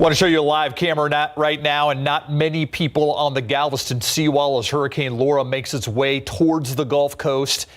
Want to show you a live camera right now, and not many people on the Galveston seawall as Hurricane Laura makes its way towards the Gulf Coast.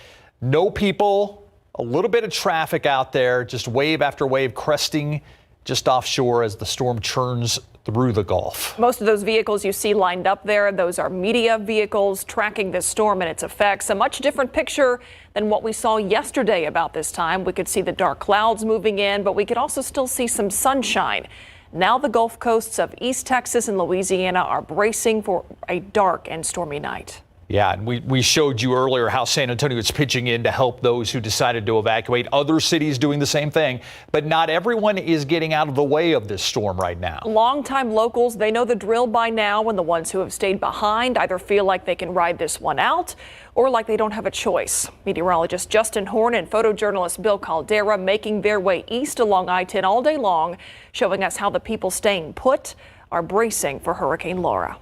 No people, a little bit of traffic out there, just wave after wave cresting just offshore as the storm churns through the Gulf. Most of those vehicles you see lined up there, those are media vehicles tracking this storm and its effects. A much different picture than what we saw yesterday about this time. We could see the dark clouds moving in, but we could also still see some sunshine. Now the Gulf coasts of East Texas and Louisiana are bracing for a dark and stormy night. Yeah, and we showed you earlier how San Antonio is pitching in to help those who decided to evacuate. Other cities doing the same thing, but not everyone is getting out of the way of this storm right now. Longtime locals, they know the drill by now, and the ones who have stayed behind either feel like they can ride this one out or like they don't have a choice. Meteorologist Justin Horne and photojournalist Bill Caldera making their way east along I-10 all day long, showing us how the people staying put are bracing for Hurricane Laura.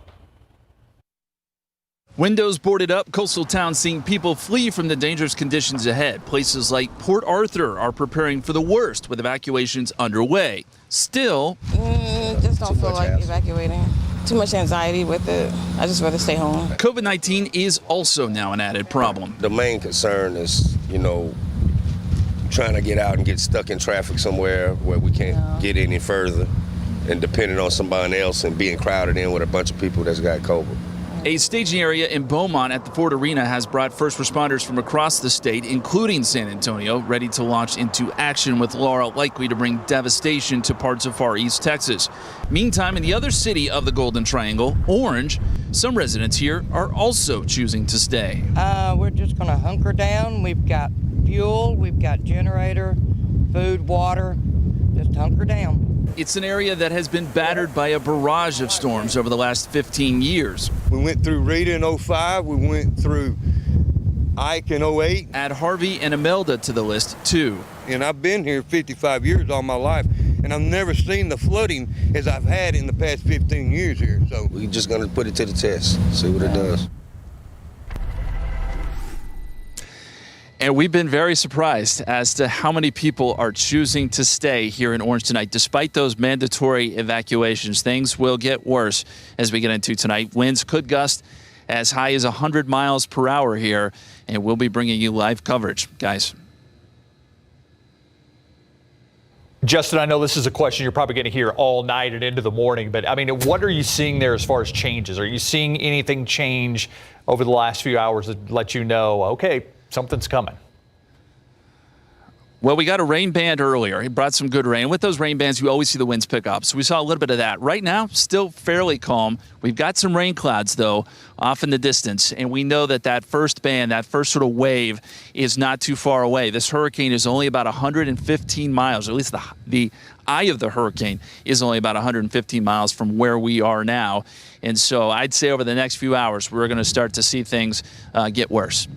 Windows boarded up, coastal towns seeing people flee from the dangerous conditions ahead. Places like Port Arthur are preparing for the worst with evacuations underway. Still, just don't feel like evacuating. Too much anxiety with it. I just rather stay home. COVID-19 is also now an added problem. The main concern is, trying to get out and get stuck in traffic somewhere where we can't get any further, and depending on somebody else and being crowded in with a bunch of people that's got COVID. A staging area in Beaumont at the Ford Arena has brought first responders from across the state, including San Antonio, ready to launch into action with Laura likely to bring devastation to parts of far east Texas. Meantime, in the other city of the Golden Triangle, Orange, some residents here are also choosing to stay. We're just going to hunker down. We've got fuel, we've got generator, food, water. Just hunker down. It's an area that has been battered by a barrage of storms over the last 15 years. We went through Rita in 05, we went through Ike in 08. Add Harvey and Imelda to the list, too. And I've been here 55 years all my life, and I've never seen the flooding as I've had in the past 15 years here. So we're just going to put it to the test, see what it does. And we've been very surprised as to how many people are choosing to stay here in Orange tonight. Despite those mandatory evacuations, things will get worse as we get into tonight. Winds could gust as high as 100 miles per hour here, and we'll be bringing you live coverage, guys. Justin, I know this is a question you're probably going to hear all night and into the morning, but I mean, what are you seeing there as far as changes? Are you seeing anything change over the last few hours that let you know, okay, something's coming? Well, we got a rain band earlier. It brought some good rain. With those rain bands, you always see the winds pick up. So we saw a little bit of that. Right now, still fairly calm. We've got some rain clouds, though, off in the distance. And we know that that first band, that first sort of wave, is not too far away. This hurricane is only about 115 miles, or at least the eye of the hurricane is only about 115 miles from where we are now. And so I'd say over the next few hours, we're going to start to see things get worse.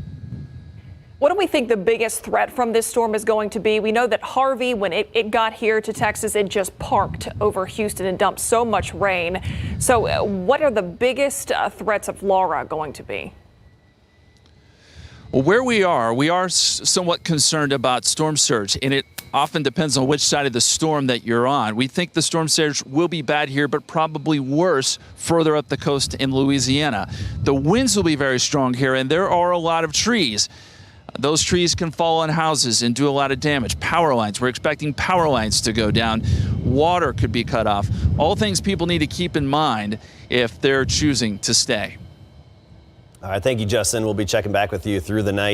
What do we think the biggest threat from this storm is going to be? We know that Harvey, when it got here to Texas, it just parked over Houston and dumped so much rain. So what are the biggest threats of Laura going to be? Well, where we are somewhat concerned about storm surge, and it often depends on which side of the storm that you're on. We think the storm surge will be bad here, but probably worse further up the coast in Louisiana. The winds will be very strong here, and there are a lot of trees. Those trees can fall on houses and do a lot of damage. Power lines, we're expecting power lines to go down. Water could be cut off. All things people need to keep in mind if they're choosing to stay. All right, thank you, Justin. We'll be checking back with you through the night.